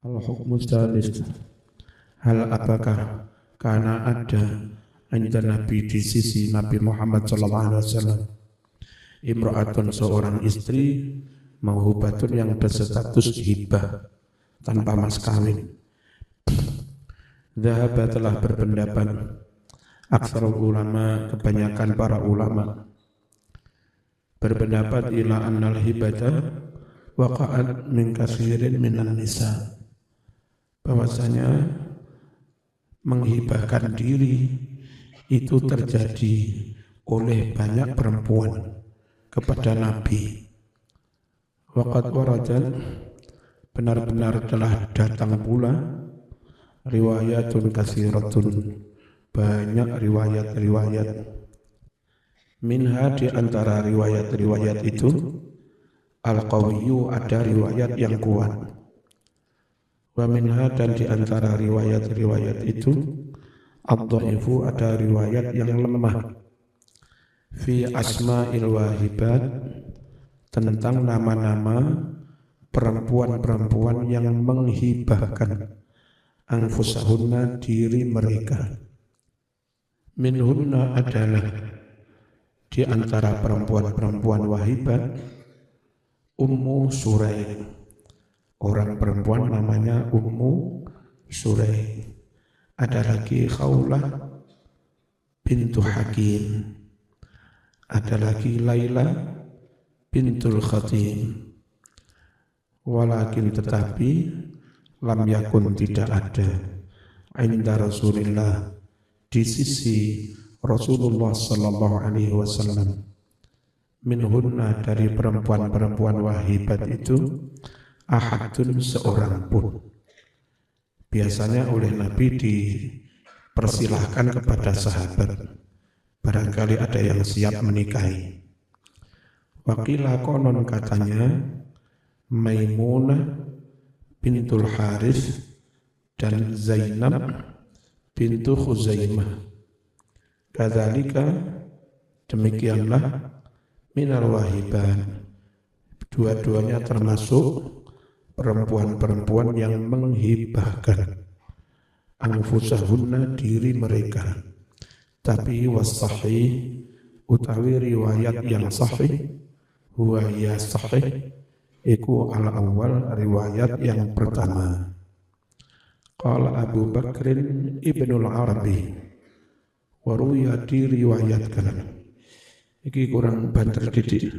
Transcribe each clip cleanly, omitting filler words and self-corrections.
Al-hukmu tsalis. Hal apakah karena ada anda Nabi di sisi Nabi Muhammad SAW imra'atun seorang istri mauhubatun yang berstatus hibah tanpa mas kawin. Dhahaba telah berpendapat aksarul ulama, kebanyakan para ulama berpendapat ila annal hibata waqa'at min katsirin minan nisa, bahwasanya menghibahkan diri itu terjadi oleh banyak perempuan kepada Nabi. Waqad waradat, benar-benar telah datang pula riwayatun katsiratun, banyak riwayat-riwayat. Minha, di antara riwayat-riwayat itu al-qawiyyu, ada riwayat yang kuat. Wa minha, dan di antara riwayat-riwayat itu ad-dhaifu, ada riwayat yang lemah. Fi asma'il wahibat, tentang nama-nama perempuan-perempuan yang menghibahkan anfusahunna, diri mereka. Minhunna, adalah di antara perempuan-perempuan wahibat Ummu Suraik, orang perempuan namanya Ummu Suraik. Ada lagi Khawlah bintu Hakim, ada lagi Laila bintul Khatim. Walakin, tetapi lam yakun, tidak ada inda Rasulillah, di sisi Rasulullah sallallahu alaihi wasallam, minhunna, dari perempuan-perempuan wahibat itu ahadun, seorang pun. Biasanya oleh Nabi dipersilahkan kepada sahabat, barangkali ada yang siap menikahi. Wakilah, konon katanya Maimunah bintul Haris dan Zainab bintu Khuzaimah. Kadzalika, demikianlah minal wahiban, dua-duanya termasuk perempuan-perempuan yang menghibahkan anfusahunna, diri mereka. Tapi was-sahih, utawi riwayat yang sahih, huwa ya sahih, iku al-awwal, riwayat yang pertama. Qala Abu Bakrin Ibnul Arabi, waruya, diriwayatkan. Iki kurang banter didik,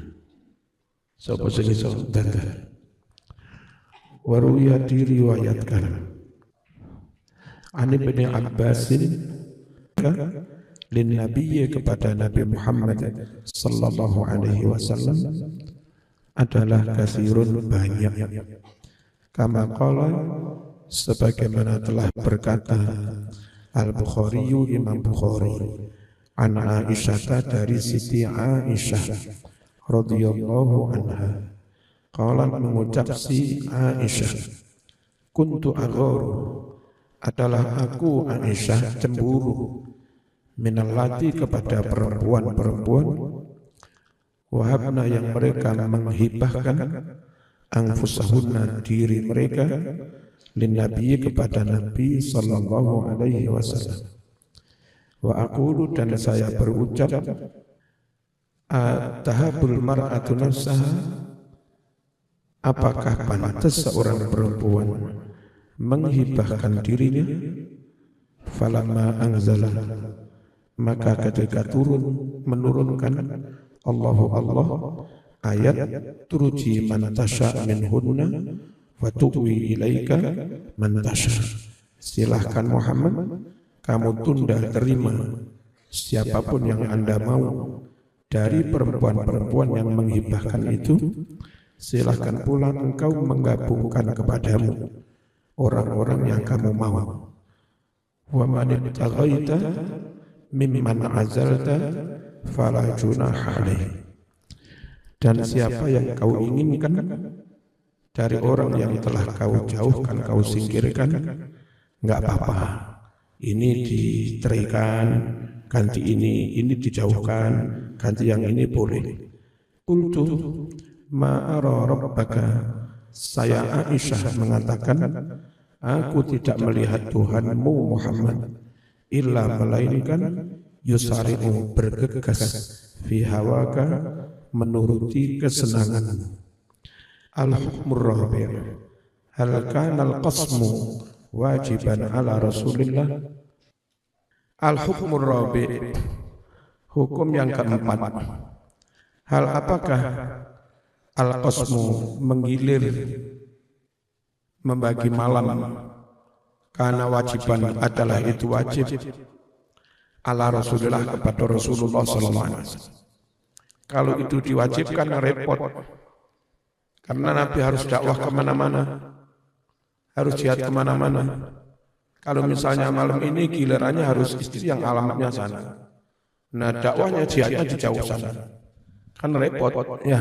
sapa sing iso dandel. Waruya, diriwayatkan. Ani bin Abbasin lin Nabiyyi, kepada Nabi Muhammad sallallahu alaihi wasallam, adalah katsirun, banyak. Kama qala, sebagaimana telah berkata Al-Bukhari, Imam Bukhari, an Aisyah, dari Siti Aisyah radhiyallahu anha, qalat, mengucap si Aisyah, kuntu agharu, adalah aku Aisyah cemburu, minallati, kepada perempuan-perempuan, wahabna, yang mereka menghibahkan anfusahunna, diri mereka, lin Nabi, kepada Nabi sallallahu alaihi wasallam. Wa aqulu, dan saya berucap, atahabul mar'atu nafsaha, apakah pantas seorang perempuan menghibahkan dirinya? Falamma anzala, maka ketika menurunkan Allah ayat turji man tasha minhunna wa tu'wi ilaika man tasha, silahkan Muhammad, kamu tunda terima siapapun yang Anda mau dari perempuan-perempuan yang menghibahkan itu, silahkan pula engkau menggabungkan kepadamu orang-orang yang kamu mau. Wa man ibtaghaita mimman azalta fala junaha alaih, dan siapa yang kau inginkan dari orang yang telah kau jauhkan, kau singkirkan, enggak apa-apa. Ini diceraikan, ganti ini dijauhkan, ganti yang ini boleh. Qultu ma'ara rabbaka, saya Aisyah mengatakan, Aku tidak melihat Tuhanmu Muhammad illa melainkan yusari'u bergegas fi hawaka menuruti kesenanganmu. Al-hukmur rabi' hal kana al-qasmu wajiban ala Rasulillah. Al-hukmur rabi' hukum yang keempat. Hal apakah al-qasmu menggilir membagi malam karena wajiban adalah itu wajib ala Rasulullah kepada Rasulullah SAW. Kalau itu diwajibkan repot, karena Nabi harus dakwah kemana-mana, harus jihad kemana-mana. Kalau misalnya malam ini gilirannya harus istri yang alamatnya sana, nah dakwahnya jihadnya di jauh sana, kan repot ya.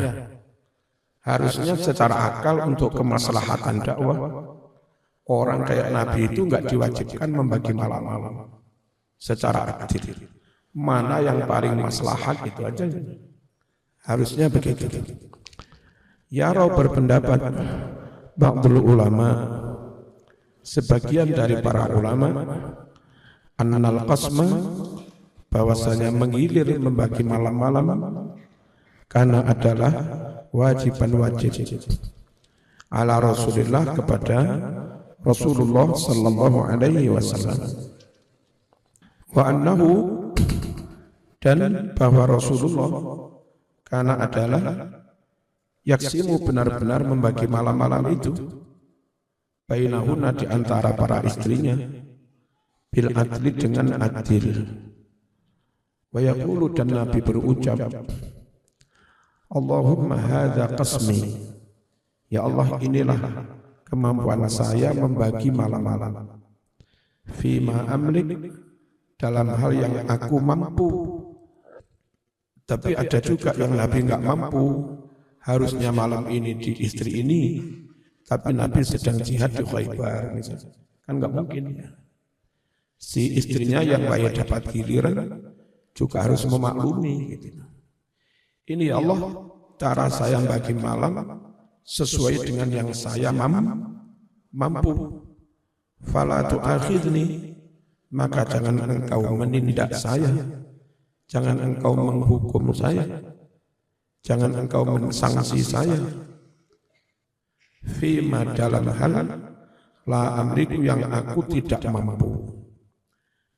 Harusnya secara akal untuk kemaslahatan dakwah, orang kayak Nabi itu enggak diwajibkan membagi malam-malam secara adil. Mana yang paling maslahat itu aja. Harusnya begitu. Yaro berpendapat ba'dul ulama, sebagian dari para ulama, annal qasma, bahwasanya menggilir membagi malam-malam karena adalah wajiban wajib ala Rasulullah kepada Rasulullah sallallahu alaihi wasallam. Wa annahu, dan bahwa Rasulullah karena adalah yaksimu benar-benar membagi malam-malam itu bainahuna di antara para istrinya bil adli dengan adil. Wa yaqulu, dan Nabi berucap, Allahumma hadza qasmi, ya Allah inilah kemampuan saya membagi malam-malam. Fima amlik, dalam hal yang aku mampu. Tapi ada juga yang Nabi enggak mampu. Harusnya malam ini di istri ini, tapi Nabi sedang jihad di Khaybar, kan enggak mungkin ya. Si istrinya yang layak dapat giliran juga harus memaklumi gitu. Ini ya Allah, cara saya bagi malam sesuai dengan yang saya mampu. Fala tu'akhidni, maka jangan engkau menindak saya, jangan engkau menghukum saya, jangan engkau mensanksi saya. Fima, dalam hal la amriku, yang aku tidak mampu.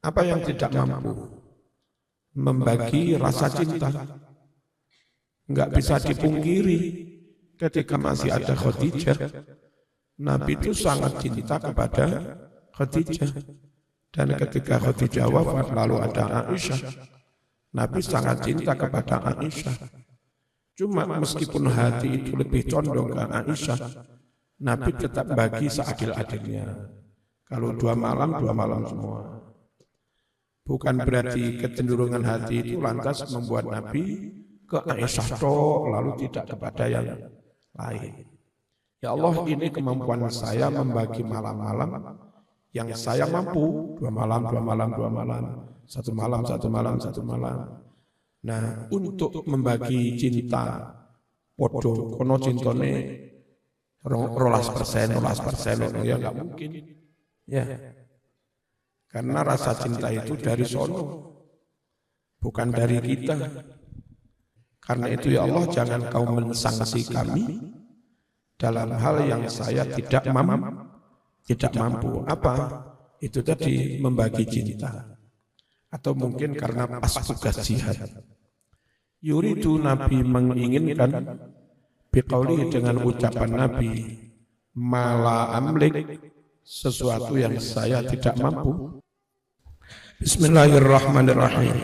Apa yang tidak mampu? Membagi rasa cinta. Enggak bisa dipungkiri ketika masih ada Khadijah, Nabi itu sangat cinta kepada Khadijah. Dan ketika Khadijah wafat lalu ada Aisyah, Nabi sangat cinta kepada Aisyah. Cuma meskipun hati itu lebih condong ke Aisyah, Nabi tetap bagi seadil-adilnya. Kalau 2 malam semua. Bukan berarti kecenderungan hati itu lantas membuat Nabi ke Aisyah lalu tidak kepada yang lain. Ya Allah, ini kemampuan saya membagi malam-malam yang saya mampu. 2 malam, 1 malam. Nah, untuk membagi cinta podo kono cintone 12% ya enggak mungkin. Ya. Karena rasa cinta itu dari sono, bukan dari kita. Karena itu ya Allah, jangan kau mensanksi kami dalam hal yang saya tidak mampu. Apa? Itu tadi membagi cinta. Atau mungkin karena pas tugas jihad. Yuridu, Nabi menginginkan biqauli, dengan ucapan Nabi, mala amlik, sesuatu yang saya tidak mampu. Bismillahirrahmanirrahim.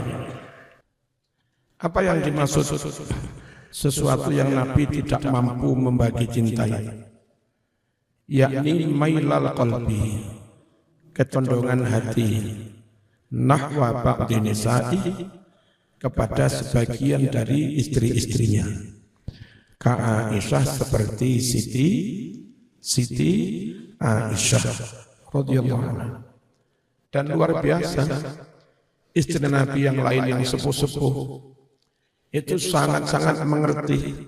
Apa yang dimaksud sesuatu yang Nabi tidak mampu membagi cintai? Yakni mailal qalbi, kecondongan hati, nahwa ba'di nisa'i, kepada sebagian dari istri-istrinya. Ka Aisyah, seperti Siti Aisyah radhiyallahu anha. Dan luar biasa, istri Nabi yang lain yang sepuh-sepuh itu sangat-sangat mengerti.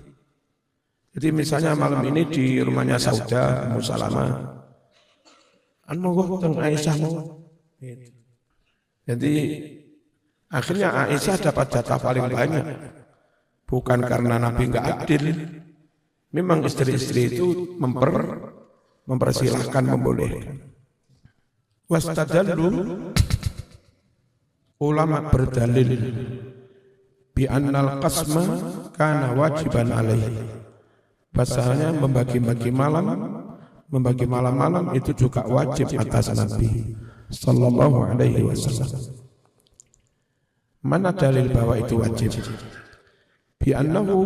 Jadi misalnya malam ini di rumahnya Saudah Ummu Salamah, monggo teng Aisyah mau. Jadi akhirnya Aisyah dapat jatah paling banyak. Bukan karena Nabi enggak adil. Memang istri-istri itu mempersilahkan, membolehkan. Wastadallu, ulama berdalil bi annal qasma kana wajiban alaihi. Bahasanya membagi malam-malam itu juga wajib atas Nabi sallallahu alaihi wasallam. Mana dalil bahwa itu wajib? Bi annahu,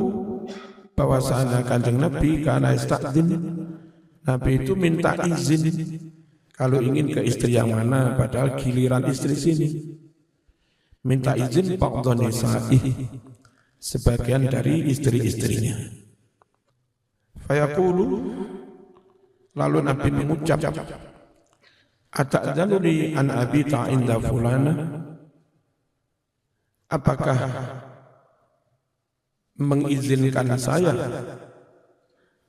bahwasanya Kanjeng Nabi kana istadzin, Nabi itu minta izin kalau ingin ke istri yang mana, padahal giliran istri sini. Minta izin ba'dha nisa'i, sebagian dari istri-istrinya. Fayaqulu, lalu Nabi mengucap, ata'dzaluni an abita inda fulana, apakah mengizinkan saya?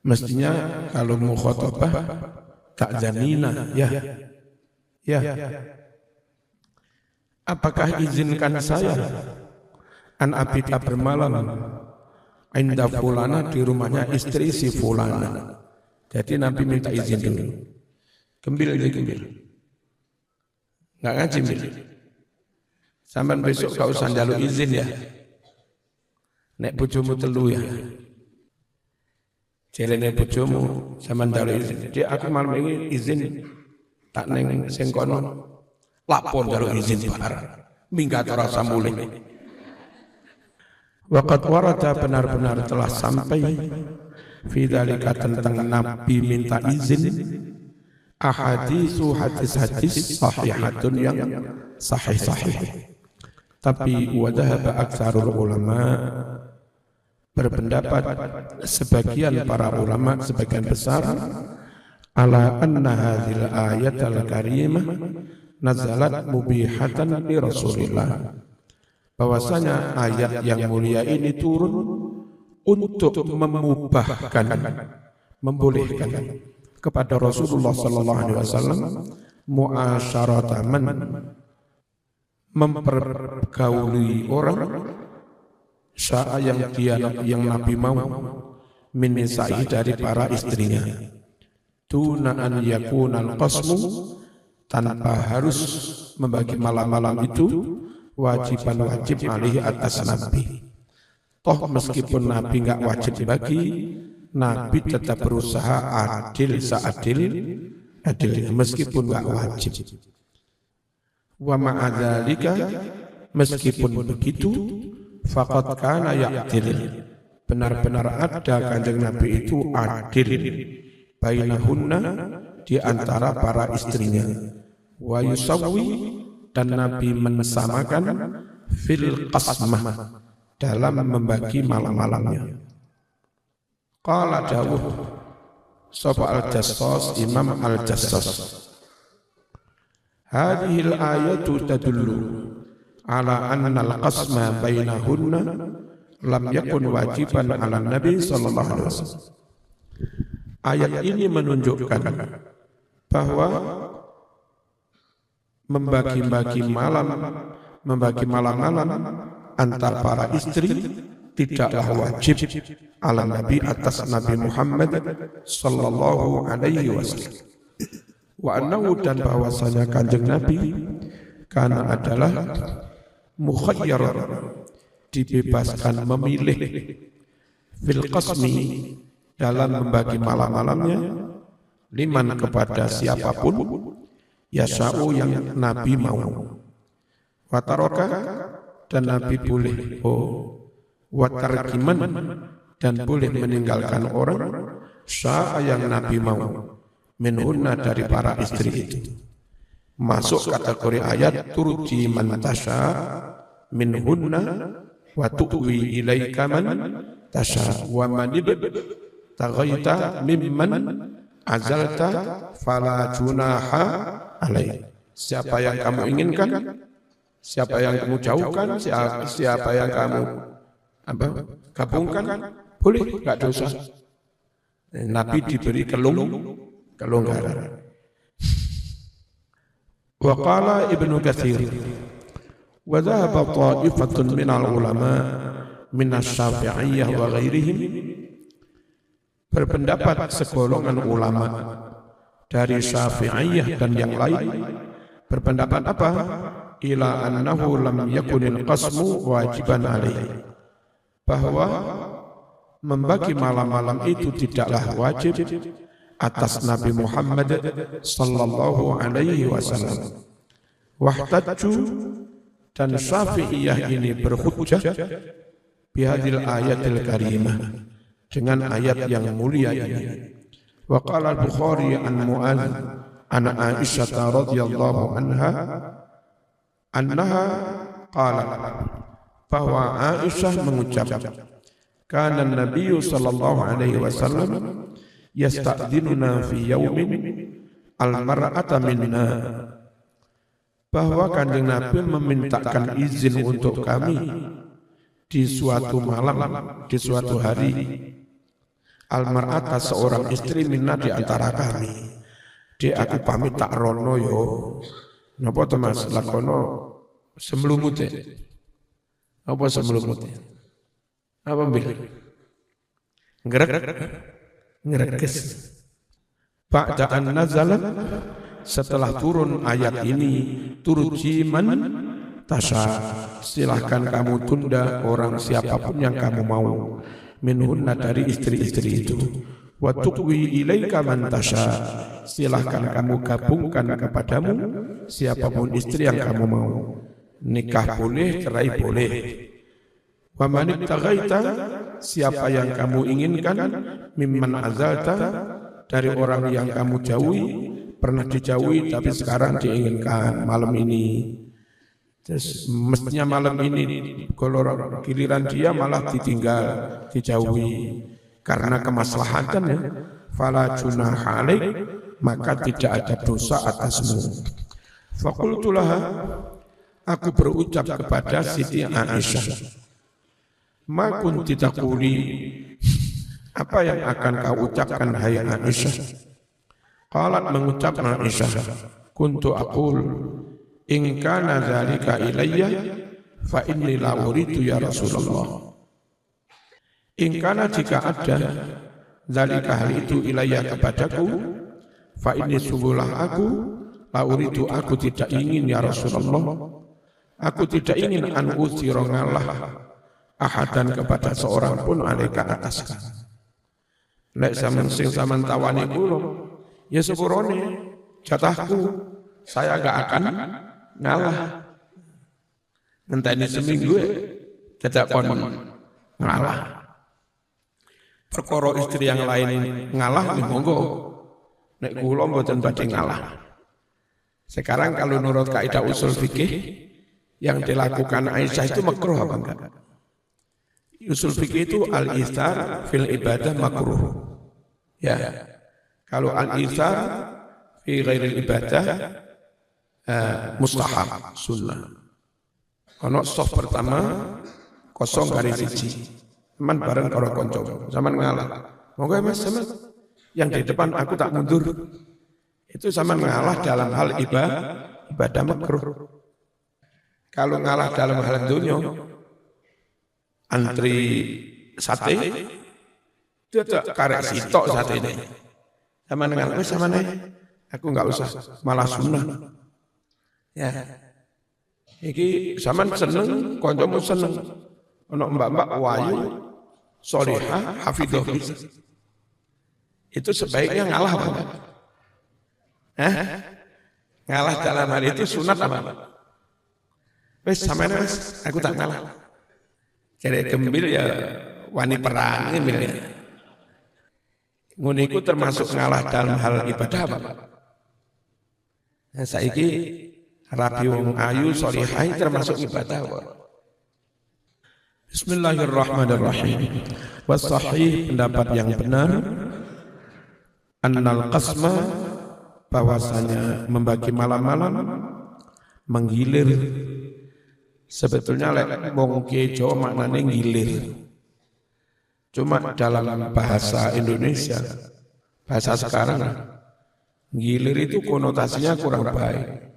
Mestinya kalau mukhatabah ta'zanina, ya. Apakah izinkan saya an abita bermalam inda fulana, di rumahnya istri si fulana. Jadi Nabi minta izin dulu. Gembil. Enggak ngaji mbil. Sampai besok kau usah njaluk izin ya. Nek bojomu telu ya. Jelene bojomu sampean njaluk izin. Jadi aku malam ini izin tak neng sing kono. Lapor njaluk izin bareng. Minggat ora samulih. Waqad warada, benar-benar telah sampai fi dzalika, tentang Nabi minta izin, ahaditsu hadis-hadis sahihatun yang sahih. Tapi wadhaba aktsarul ulama, berpendapat sebagian para ulama, sebagian besar, ala anna hadhil ayatal karimah nazalat mubihatan li Rasulillah, bahwasanya ayat yang mulia ini turun untuk memubahkan, membolehkan kepada Rasulullah sallallahu alaihi wasallam muasyarataman, mempergauli orang sa'a yang Nabi mau min nisa'i, dari para istrinya, tuna an yakunal qasmu, tanpa harus membagi malam-malam itu wajib alaihi atas Nabi. Toh meskipun Nabi enggak wajib bagi, Nabi tetap berusaha adil seadil-adilnya meskipun enggak wajib. Wa ma'adzalika, meskipun begitu, faqad kana ya'dil, benar-benar ada Kanjeng Nabi itu adil bainahunna, di antara para istrinya, wa yusawwi, dan Nabi mensamakan fil qasmah, dalam membagi malam-malamnya. Qala dawuh sapa al-Jassas, Imam al-Jassas, hadhil ayatu tadullu ala anna al-qasma bainahunna lam yakun wajiban ala Nabi sallallahu alaihi wasallam. Ayat ini menunjukkan bahwa membagi malam-malam antar para istri tidaklah wajib ala Nabi, atas Nabi Muhammad sallallahu alaihi wasallam. Wa annahu, dan bahwasanya Kanjeng Nabi karena adalah mukhayyar, dibebaskan memilih, fil qasmi, dalam membagi malam-malamnya, liman, kepada siapapun, yasa'u, yang Nabi mau. Wataraka, dan Nabi boleh watarkiman, dan boleh meninggalkan orang, sya'a, yang Nabi mau, minhunna, dari para istri itu. Masuk kategori ayat turji man tasha minhunna wa tu'wi ilaika man tasha wa man ibtaghaita mimman azalta fala junaha alaih. Siapa yang kamu inginkan, siapa yang kamu jauhkan, siapa yang kamu gabungkan, boleh, enggak dosa. Nabi diberi kelonggaran. Wa qala Ibnu Katsir wa dhahaba ta'ifatun minal ulama minasy-Syafi'iyyah wa ghairihim, berpendapat segolongan ulama dari Syafi'iyah dan yang lain berpendapat apa? Ila annahu lam yakunil qasmu wajiban alaihi, bahwa membagi malam-malam itu tidaklah wajib atas Nabi Muhammad sallallahu alaihi wasallam. Wahtajju, dan Syafi'iyah ini berhujjah bihadil ayatil karimah, dengan ayat yang mulia ini. Wa qala al-Bukhari an Mu'adz an Aisyah radhiyallahu anha annaha qalat, bahwa Aisyah mengucap, kana Nabi sallallahu alaihi wasallam yasta'dinuna fi yaumin al-mar'ata minna, bahwa kanjeng Nabi memintakan izin untuk kami di suatu malam, di suatu hari, al-mar'ata, seorang istri minna di antara kami. Di aku pamit tak rono yo, napa to Mas lakono semlumute, apa semlumute, apa bil, ngerekes. Ba'da'an nazalat, setelah turun ayat ini, turji man tasha, silahkan kamu tunda orang siapapun yang kamu mau, minhunna, dari istri-istri itu. Wa tuqwi ilaika man tasha, silahkan kamu gabungkan kepadamu siapapun istri yang kamu mau. Nikah boleh, cerai boleh. Wa man ibtaghaita, siapa yang kamu inginkan, mimman azalta, dari orang yang kamu jauhi, pernah dijauhi tapi sekarang diinginkan malam ini. Terus mestinya malam ini kalau giliran dia malah ditinggal, dijauhi karena kemaslahatan, ya. Fala junaha alaik, maka tidak ada dosa atasmu. Faqultu laha, aku berucap kepada Siti Aisyah, ma kunti taquli, apa yang akan kau ucapkan hai Aisyah? Qalat, mengucap Aisyah, kuntu aqul in kana dzalika ilayya fa inni la uridu ya Rasulullah. In kana, jika ada, dzalika, hal itu, ilayya, kepadaku, fa inni, sungguhlah aku, la uridu, aku tidak ingin ya Rasulullah, aku tidak ingin an utsira ngalah ahadan, kepada seorang pun, alaika, atas kamu. Nek sampeyan sing sampeyan tawani kula, ya sepurone jatahku, saya enggak akan ngalah. Ngenteni seminggu dadak kon ngalah. Perkara istri yang lain ngalah, monggo. Nek kula mboten badhe ngalah. Sekarang kalau menurut kaidah usul fikih yang dilakukan Aisyah itu makruh apa enggak? Usul fikih itu al-ithar fil ibadah makruh. Ya. Kalau al-ithar fi ghairil ibadah mustahab, sunnah. Ono soft pertama kosong garis siji. Teman bareng karo kanca, zaman ngalah. Monggo Mas, sama yang di depan aku tak mundur. Itu zaman ngalah dalam hal ibadah makruh. Kalau ngalah dalam hal dunia, antri sate, itu karek sitok sate ini. Sama dengan aku sama nih, aku nggak usah, malah sunnah. Ya, iki zaman seneng, koncomu seneng, ono mbak-mbak wayu, solihah, hafidhah. Itu sebaiknya ngalah apa? Ngalah dalam hal itu sunat apa? Wes sama nih Mas, aku tak ngalah. Jadi gembil ya wani perang ini. Nguniku termasuk ngalah dalam hal ibadah apa? Nah, saiki rabi wong ayu solihai termasuk ibadah apa? Bismillahirrahmanirrahim. Wasahih, pendapat yang benar, annal qasma, bahwasanya membagi malam-malam, menggilir. Sebetulnya wong Jawa maknanya ngilir. Cuma dalam bahasa Indonesia, bahasa sekarang, ngilir itu konotasinya kurang baik.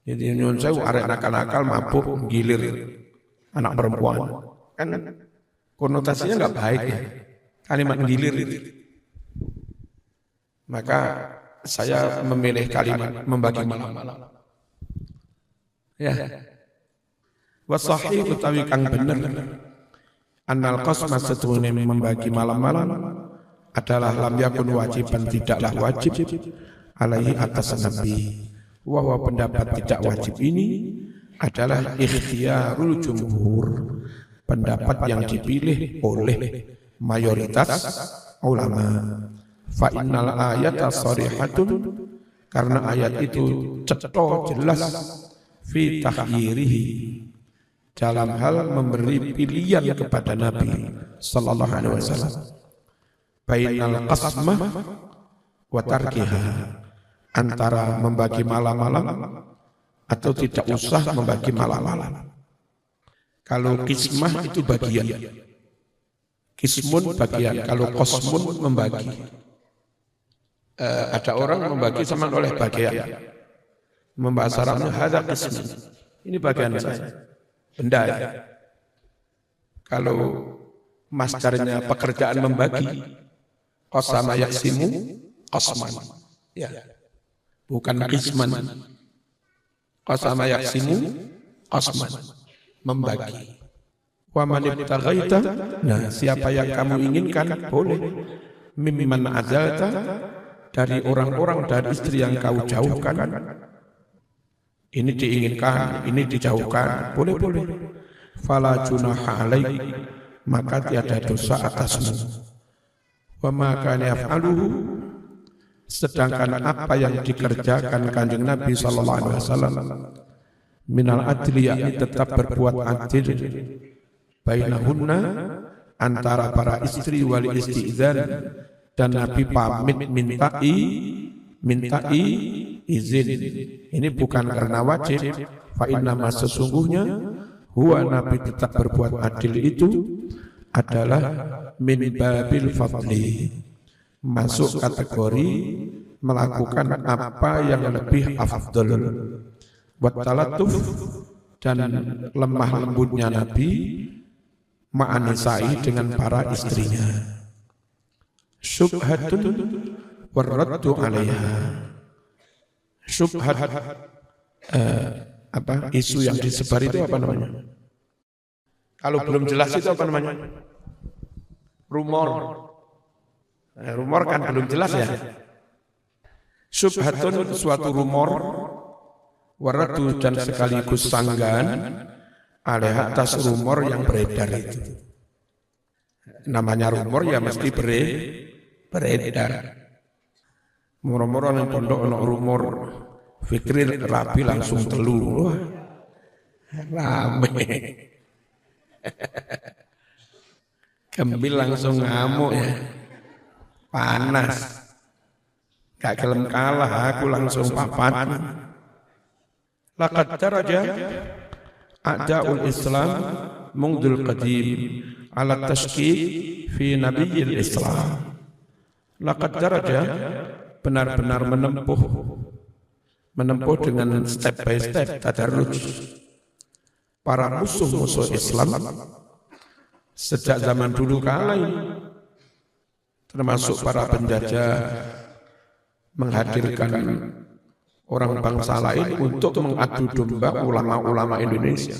Jadi nyun sewu arek nakal-nakal mabuk gilir anak perempuan. Kan konotasinya enggak baik ya. Kalimat gilir itu. Maka saya memilih kalimat membagi malam-malam. Ya. Wa sahih utawi kang bener. Annal qasma satune membagi malam-malam adalah lam yakun wajiban, tidaklah wajib alaihi atas Nabi. Wa pendapat tidak wajib ini adalah ikhtiyarul jumhur, pendapat yang dipilih oleh mayoritas ulama. Fa innal ayata sharihatun, karena ayat itu cetha jelas fi tahyirihi, dalam hal memberi pilihan kepada Nabi sallallahu alaihi wasallam, bainal qasmah wa tarkiha, antara membagi malam-malam atau tidak usah membagi malam-malam. Kalau qismah itu bagian, qismun bagian, kalau qasmun membagi. Ada orang membagi sama oleh bagian. Membahas Arabnya hadza qismun. Ini bagian saya. Benda ya. Kalau masdarnya pekerjaan membagi, qasama yaksimu qasman. Ya. Bukan qisman. Qasama yaksimu qasman. Membagi. Wa man ibtaghaita, nah siapa yang kamu inginkan boleh. Mimman azalta, dari orang-orang dan istri yang kau jauhkan. Ini diinginkan, ini dijauhkan, boleh-boleh. Fala junaha alaik, maka tiada dosa atasmu. Wa ma kana yaf'aluhu, sedangkan apa yang dikerjakan Kanjeng Nabi sallallahu alaihi wasallam minal adli, yakni tetap berbuat adil bainahunna, antara para istri wal isti'dzan, dan Nabi pamit mintai izin. Ini bukan karena wajib, fa innama sesungguhnya huwa, Nabi tetap berbuat adil itu adalah min babil fadli, masuk kategori melakukan apa yang lebih afdal. Wa talatuf, dan lemah lembutnya Nabi ma'anisai dengan para istrinya. Syubhatun warraddu alaiha, syubhat isu yang disebar itu apa namanya? Kalau belum jelas itu apa namanya? Rumor. Rumor kan belum jelas ya. Syubhatun suatu rumor, warraddu dan sekaligus sanggahan alaiha atas rumor yang beredar itu. Namanya rumor ya mesti beredar. Murah-murah yang pondok ono rumor Fikri rapi langsung telu. Wah, rame. Gembil langsung ngamuk ya. Panas. Gak kelem kalah, aku langsung papat. Laqad daraja a'da'ul Islam mungdul qadim ala tashkik fi nabiyil Islam. Laqad daraja, benar-benar menempuh dengan step by step, tadarruj, para musuh-musuh Islam sejak zaman dulu kala ini, termasuk para penjajah, menghadirkan orang bangsa lain untuk mengadu domba ulama-ulama Indonesia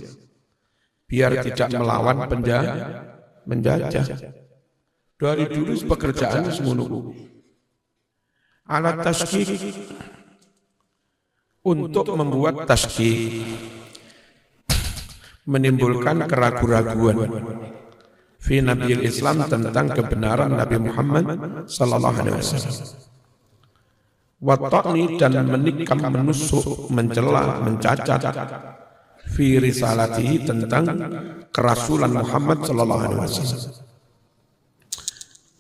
biar tidak melawan penjajah. Dari dulu pekerjaan semuanya alat taskik, untuk membuat taskik, menimbulkan keraguan-raguan fi nabiyil Islam, tentang kebenaran Nabi Muhammad sallallahu alaihi wasallam. Wa ta'ni, dan menikam, menusuk, mencela, mencacat fi risalatihi, tentang kerasulan Muhammad sallallahu alaihi wasallam.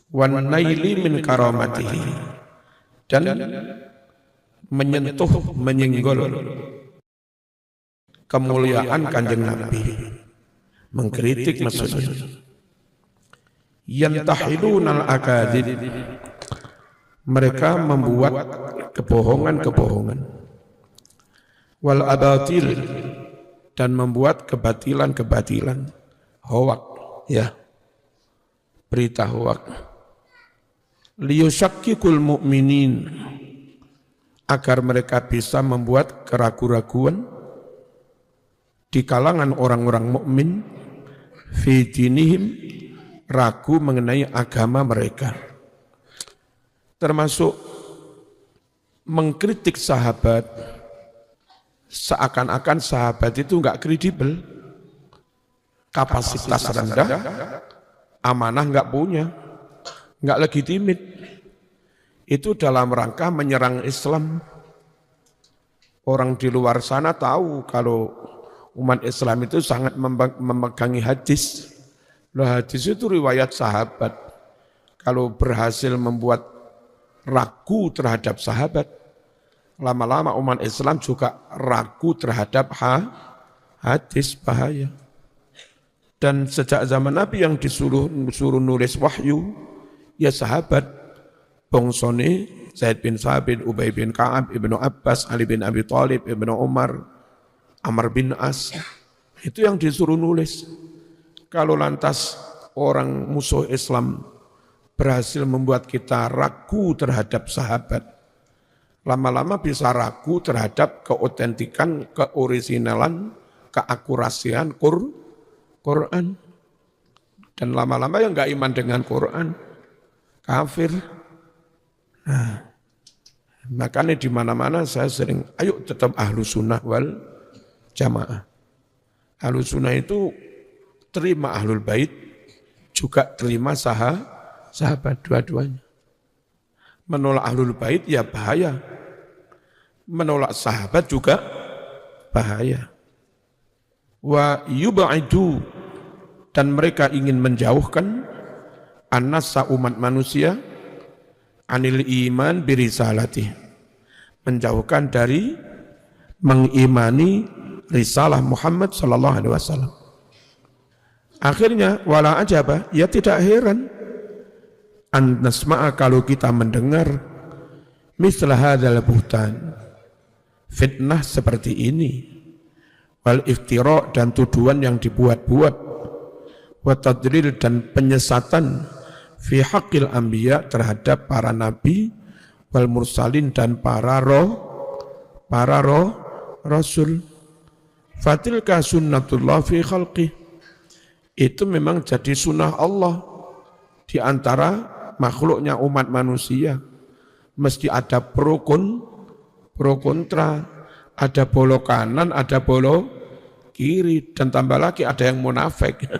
Wan naili min karamatihi, dan menyentuh, menyenggol kemuliaan Kanjeng Nabi, mengkritik maksudnya. Yantahilunal akadzib, mereka membuat kebohongan-kebohongan. wal abatil, dan membuat kebatilan-kebatilan, hoak, ya, berita hoak. Liyusyakkikul mu'minin, agar mereka bisa membuat keraguan-raguan di kalangan orang-orang mukmin, fi dinihim, ragu mengenai agama mereka. Termasuk mengkritik sahabat, seakan-akan sahabat itu enggak kredibel, kapasitas rendah, amanah enggak punya, enggak legitimit. Itu dalam rangka menyerang Islam. Orang di luar sana tahu kalau umat Islam itu sangat memegangi hadis. Loh, hadis itu riwayat sahabat. Kalau berhasil membuat ragu terhadap sahabat, lama-lama umat Islam juga ragu terhadap hadis, bahaya. Dan sejak zaman Nabi yang disuruh nulis wahyu, ya sahabat, bongsone Zaid bin Sabit, Ubay bin Ka'ab, Ibnu Abbas, Ali bin Abi Thalib, Ibnu Umar, Amr bin As, itu yang disuruh nulis. Kalau lantas orang musuh Islam berhasil membuat kita ragu terhadap sahabat, lama-lama bisa ragu terhadap keautentikan, keorisinalan, keakurasian Quran. Dan lama-lama yang enggak iman dengan Quran, kafir. Nah, makanya di mana-mana saya sering, ayo tetap ahlu sunnah wal jamaah. Ahlu sunnah itu terima ahlul bait, juga terima sahabat dua-duanya. Menolak ahlul bait ya bahaya, menolak sahabat juga bahaya. Wa yubaidu, dan mereka ingin menjauhkan an-nasa, umat manusia, anil iman birisalati, menjauhkan dari mengimani risalah Muhammad sallallahu alaihi wasallam. Akhirnya wala ajaba, ya tidak heran, an nasma'a, kalau kita mendengar mislah hadzal buhtan, fitnah seperti ini, wal iftira, dan tuduhan yang dibuat-buat, wa tadlil, dan penyesatan, fi haqqil anbiya, terhadap para nabi, wal mursalin, dan para rasul. Fatilka sunnatullah fi khalqi, itu memang jadi sunnah Allah di antara makhluknya umat manusia. Mesti ada pro kontra, ada bolo kanan, ada bolo kiri, dan tambah lagi ada yang munafik.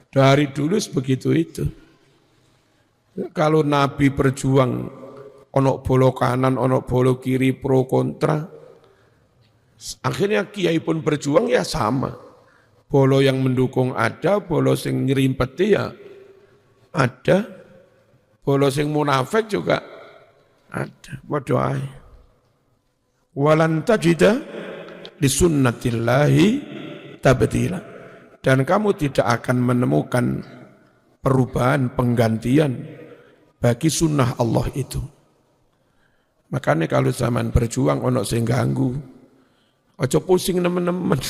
Dari dulu begitu itu. Kalau Nabi berjuang, onok bolo kanan, onok bolo kiri, pro kontra, akhirnya kiai pun berjuang ya sama. Bolo yang mendukung ada, bolo sing nyerimpeti ya ada, bolo sing munafik juga ada. Waduh ay. Walan tajida li sunnatillahi tabdila, dan kamu tidak akan menemukan perubahan, penggantian bagi sunnah Allah itu. Makanya kalau zaman berjuang ono sing ganggu, ojo pusing teman-teman.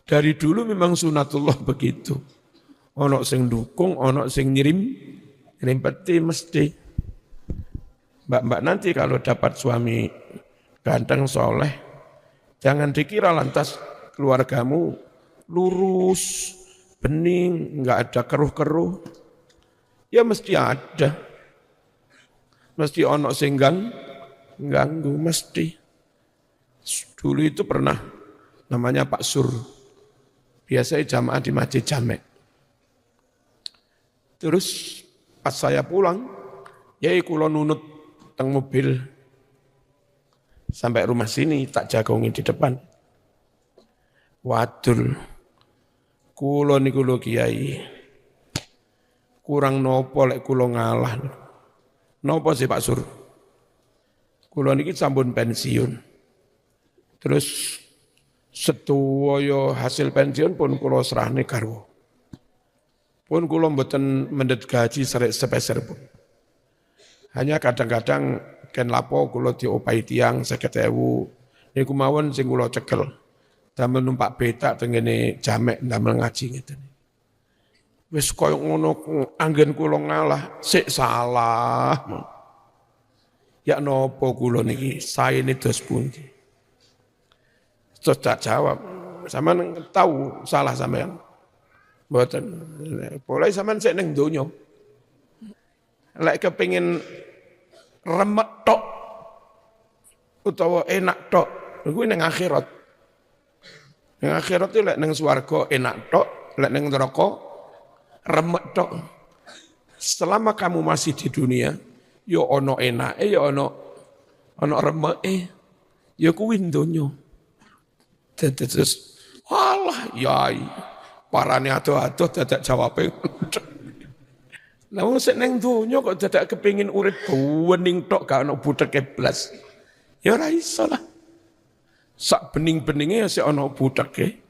Dari dulu memang sunnatullah begitu. Ono sing dukung, ono sing nyerimpeti mesti. Mbak-mbak nanti kalau dapat suami ganteng soleh, jangan dikira lantas keluargamu lurus, bening, enggak ada keruh-keruh. Ya mesti ada. Mesti ono sing ganggu, mesti. Dulu itu pernah namanya Pak Sur. Biasanya jamaah di Masjid Jamek. Terus pas saya pulang, ya kula nunut teng mobil sampai rumah sini, tak jagongi di depan. Wadul, kula niku lho Kiai, kurang nopo lek kula ngalah. Nopo sih Pak Sur? Kula niki sampun pensiun. Terus setuwaya hasil pensiun pun kula serahne garwa. Pun kula mboten mendet gaji sepeser pun. Hanya kadang-kadang ken lapo kula diopahi tiyang 50.000, Iku mawon sing kula cekel. Damel numpak betak tengene jamek damel ngaji ngeten. Wis koyo ngono anggen kula ngalah, sik salah. Ya nopo kula niki, saene dos pundi. Terus tak jawab, sampean tahu salah sampean. Mboten. Boleh sampean sik ning donya. Lek kepengin remek tok utawa enak tok, kuwi ning akhirat. Ning akhirat itu lek ning swarga enak tok, lek ning neraka remek tok. Selama kamu masih di dunia, ya ono enake, ya ono remeke, ya kuwi donya. Terus, walah yai, parane ado-ado dadak jawabe. Lah wong sik ning donya kok dadak kepengin urip bening tok gak ono butheke blas. Ya ora iso lah. Sak bening-beninge ya sik ono butheke.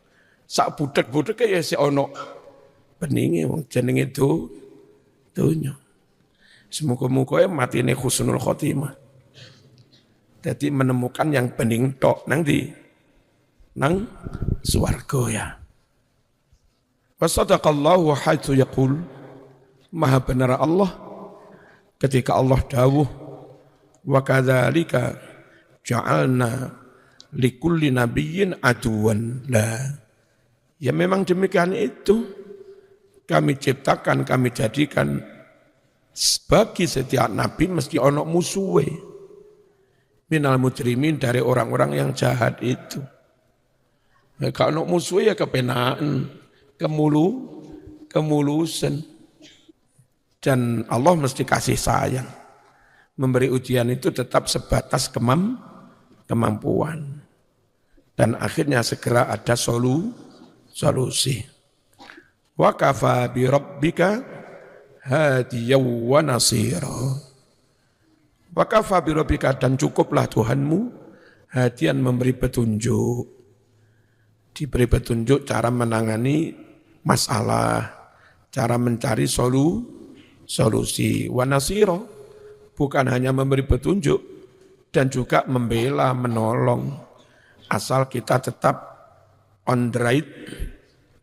Sak buthek-butheke ya sik ono beninge wong jenenge donya. Semoga-moga matine husnul khotimah. Jadi menemukan yang bening tok nang swarga ya. Wa sadaqallahu haitsu yaqul. Maha benar Allah ketika Allah dawuh wa kadzalika ja'alna likulli nabiyyin aduwan la. Ya memang demikian itu. Kami ciptakan, kami jadikan bagi setiap nabi mesti ono musuhe. Minal mujrimin dari orang-orang yang jahat itu. Kalau ono musuhe ya kepenaan, kemulusan. Dan Allah mesti kasih sayang. Memberi ujian itu tetap sebatas kemampuan. Dan akhirnya segera ada solusi. Wa kafa bi rabbika hadiyaw wa nasira. Wa kafa bi rabbika dan cukuplah Tuhanmu hadian memberi petunjuk. Diberi petunjuk cara menangani masalah, cara mencari solusi. Wa nasira bukan hanya memberi petunjuk dan juga membela, menolong. Asal kita tetap on the right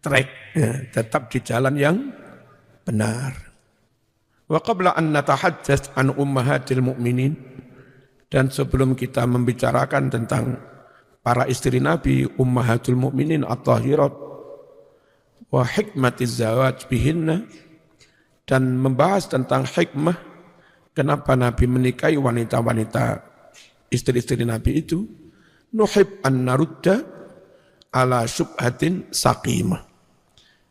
track, ya, tetap di jalan yang benar. Wa qabla an natahaddath an ummahatil mu'minin, dan sebelum kita membicarakan tentang para istri Nabi ummahatul mu'minin at-tahirat wa hikmatiz zawaj bihinna, dan membahas tentang hikmah kenapa Nabi menikahi wanita-wanita istri-istri Nabi itu, nuhib an narudda ala syubhatin saqimah.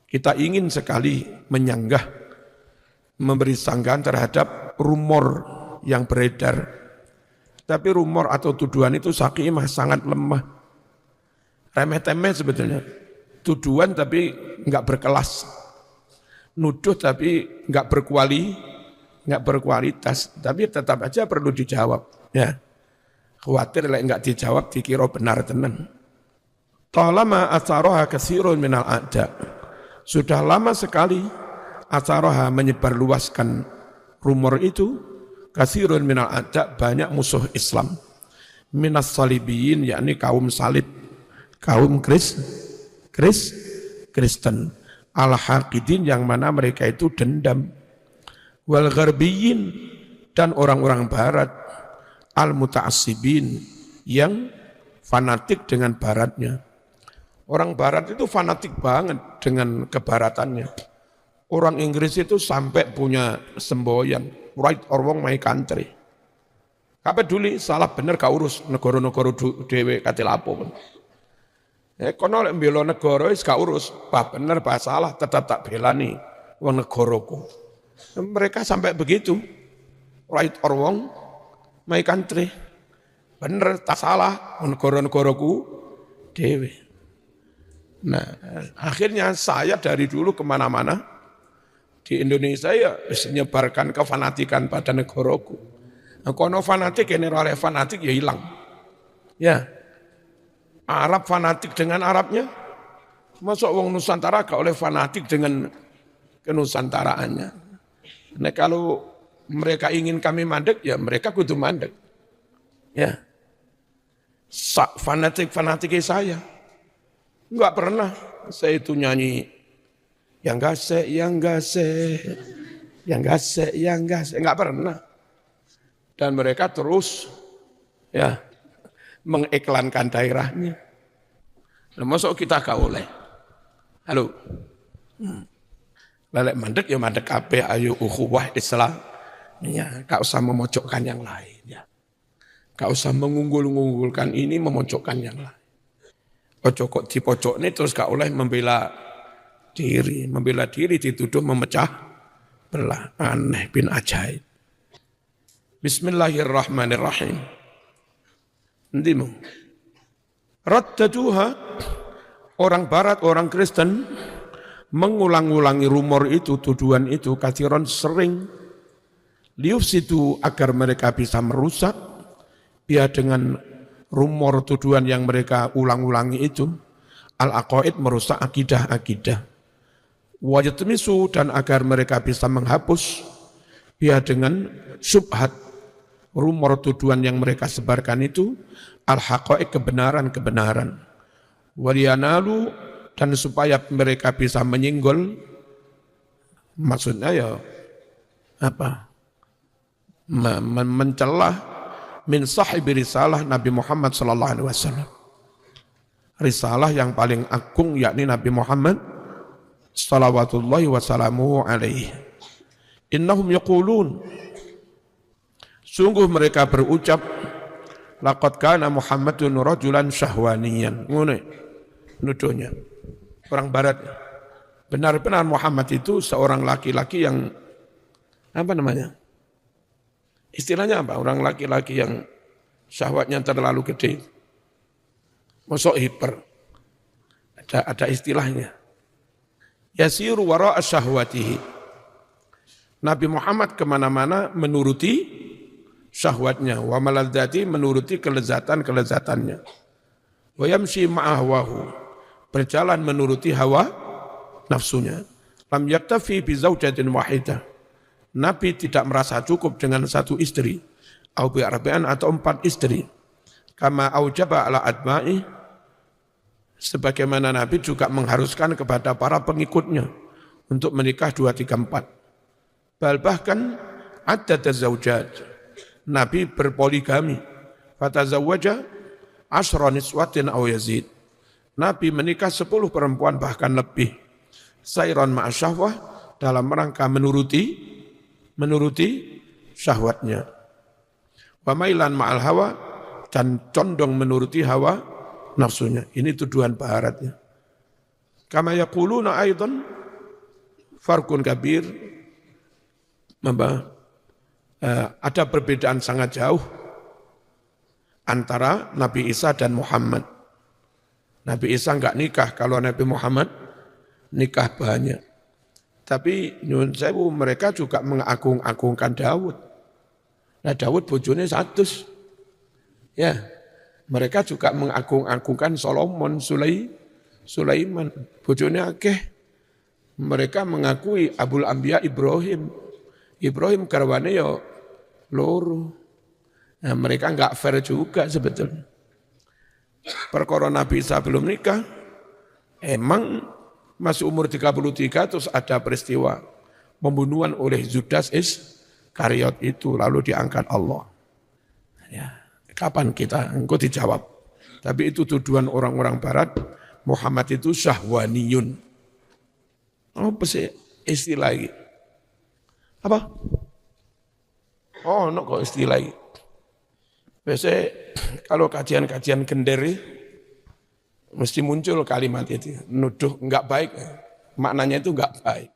Kita ingin sekali menyanggah, memberi sanggahan terhadap rumor yang beredar. Tapi rumor atau tuduhan itu saqimah, sangat lemah. Remeh-temeh sebetulnya. Tuduhan tapi enggak berkelas. Nuduh tapi enggak berkualitas. Tapi tetap aja perlu dijawab. Ya. Khawatir lek enggak dijawab dikira benar tenan. Talama asaroha katsirun minal a'da. Sudah lama sekali asaroha menyebarluaskan rumor itu, katsirun minal a'da, banyak musuh Islam. Minas salibiyin, yakni kaum salib, kaum Kristen. Al-haqidin, yang mana mereka itu dendam. Wal gharbiyin, dan orang-orang barat. Al-muta'assibin, yang fanatik dengan baratnya. Orang barat itu fanatik banget dengan kebaratannya. Orang Inggris itu sampai punya semboyan, right or wrong my country. Kapan dulu salah bener gak urus negara-negara dhewe kate lapo pun. Kono lek mbela negara wis gak urus, bah bener bah salah tetap tak belani wong negaraku. Mereka sampai begitu. Right or wrong my country. Bener tak salah negara-negaraku dhewe. Nah, akhirnya saya dari dulu kemana-mana di Indonesia ya menyebarkan kefanatikan pada negaraku. Nah, kono fanatik, general fanatik ya hilang. Ya, Arab fanatik dengan Arabnya, masuk wong Nusantara gak oleh fanatik dengan kenusantaraannya. Nah, kalau mereka ingin kami mandek, ya mereka kudu mandek. Ya, fanatik saya. Enggak pernah saya itu nyanyi yang gasek, enggak pernah. Dan mereka terus ya mengiklankan daerahnya. Nah, masuk kita gak oleh. Halo. Lelek mandek ya mandek kabeh, ayo ukhuwah Islam. Ya, gak usah memojokkan yang lain ya. Gak usah mengunggul-unggulkan ini, memojokkan yang lain. Ojo kok dipojok ini terus gak oleh membela diri dituduh memecah belah. Aneh bin ajaib. Bismillahirrahmanirrahim. Ndimu. Raddaduha, orang barat, orang Kristen mengulang-ulangi rumor itu, tuduhan itu, kathiron sering. Liufsidu, agar mereka bisa merusak, ya dengan rumor tuduhan yang mereka ulang-ulangi itu, al-aqaid, merusak akidah-akidah. Wajatmisu, dan agar mereka bisa menghapus, ya dengan syubhat, rumor tuduhan yang mereka sebarkan itu, al-haqaid, kebenaran-kebenaran. Waliyanalu, dan supaya mereka bisa menyinggol, maksudnya ya apa? Mencelah min sahibi risalah Nabi Muhammad sallallahu alaihi wasallam. Risalah yang paling agung yakni Nabi Muhammad salawatullahi wasallamuhu alaihi. Innahum yaqulun, sungguh mereka berucap, laqad kana Muhammadun rajulan syahwaniyan. Ngene nuduhnya orang barat. Benar-benar Muhammad itu seorang laki-laki yang apa namanya? Istilahnya apa? Orang laki-laki yang syahwatnya terlalu gede. Masuk hiper. Ada istilahnya. Yasiru wara'a syahwatihi. Nabi Muhammad kemana-mana menuruti syahwatnya. Wa maladzati, menuruti kelezatan-kelezatannya. Wa yamshi ma'ahwahu, berjalan menuruti hawa nafsunya. Lam yaktafi bi zaujatin wahidah. Nabi tidak merasa cukup dengan satu istri, au bi arba'an, atau 4 istri. Kama aujaba ala adma'i, sebagaimana Nabi juga mengharuskan kepada para pengikutnya untuk menikah 2, 3, 4. Bahkan adad zaujat, Nabi berpoligami. Fatazawwaja asyra niswatin aw yazid. Nabi menikah 10 perempuan bahkan lebih. Sairon ma'asyahwah, dalam rangka menuruti syahwatnya. Wa mailan ma'al hawa, dan condong menuruti hawa nafsunya. Ini tuduhan baratnya. Kama yaquluna aidan farqun kabir. Ada perbedaan sangat jauh antara Nabi Isa dan Muhammad. Nabi Isa enggak nikah, kalau Nabi Muhammad nikah banyak. Tapi nyuwun sewu, mereka juga mengagung-agungkan Daud. Nah Daud bojone 100. Ya, mereka juga mengagung-agungkan Solomon, Sulaiman, bojone akeh. Mereka mengakui Abul Anbiya Ibrahim. Ibrahim garwane ya loro. Nah, mereka enggak fair juga sebetulnya. Perkara Nabi Isa belum nikah, emang masih umur 33 terus ada peristiwa pembunuhan oleh Judas Iskariot itu, lalu diangkat Allah. Ya, kapan kita engkau dijawab? Tapi itu tuduhan orang-orang barat, Muhammad itu syahwaniyun. Apa sih istilah ini? Apa? Oh, kok istilah ini. Biasanya kalau kajian-kajian genderi, mesti muncul kalimat itu, nuduh enggak baik, maknanya itu enggak baik.